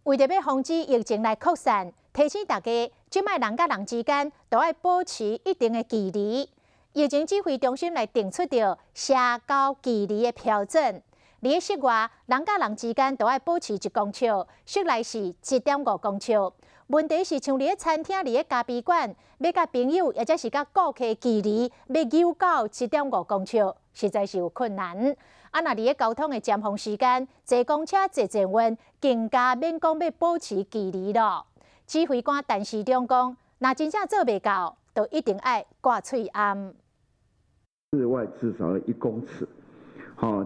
为着要防止疫情来扩散，提醒大家，即卖人甲人之间都要保持一定的距离。疫情指挥中心来定出着社交距离的标准。伫室外，人甲人之间都要保持1公尺，室内是1.5公尺。问题是，像伫餐厅、伫咖啡馆，要甲朋友或者是甲顾客距离要扭到1.5公尺，实在是有困难。若伫交通的尖峰时间，坐公车、坐捷运，更加免讲要保持距离咯。指挥官陈时中讲，若真正做袂到，就一定要挂喙安。室外至少要1公尺，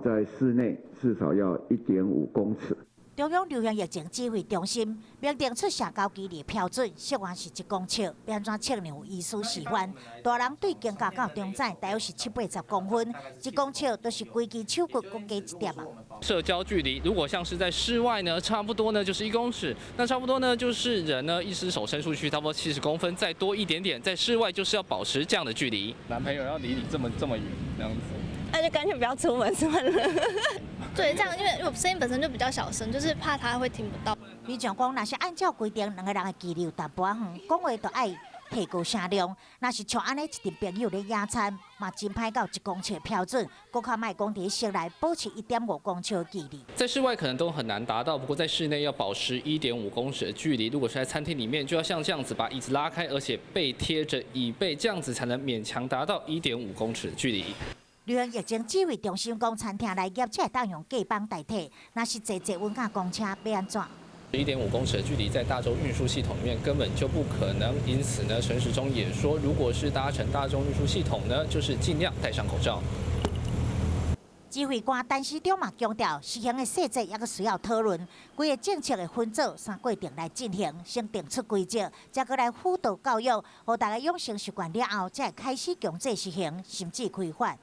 在室内至少要1.5公尺。中央流行疫情指挥中心明定出社交距离标准，室外是1公尺，要安怎测量有医师示范。大人对肩胛到中指大约是780公分，1公尺都是规支手骨各加1点啊。社交距离如果像是在室外呢，差不多呢就是1公尺，那差不多呢就是人呢一只手伸出去差不多70公分，再多一点点，在室外就是要保持这样的距离。男朋友要离你这么远这样子，那就干脆不要出门算了。对，这样因为我声音本身就比较小声，就是怕他会听不到。比如讲，若是按照规定，2个人的距离有淡薄远，讲话就爱提高声量。若是像安尼一群朋友咧野餐，嘛真歹到1公尺的标准，搁较莫讲伫室内保持1.5公尺的距离。在室外可能都很难达到，不过在室内要保持1.5公尺的距离。如果是在餐厅里面，就要像这样子把椅子拉开，而且背贴着椅背，这样子才能勉强达到1.5公尺的距离。流行疫情指挥中心讲，餐厅内业者当用隔板代替，若是坐捷运甲公车要安怎？1.5公尺的距离在大众运输系统里面根本就不可能，因此呢，陈时中也说，如果是搭乘大众运输系统呢，就是尽量戴上口罩。指挥官陈时中嘛强调，实行的细节也阁需要讨论，规个政策的分组3过程来进行，先定出规则，再过来辅导教育，让大家养成习惯了后，才会开始强制实行，甚至开发。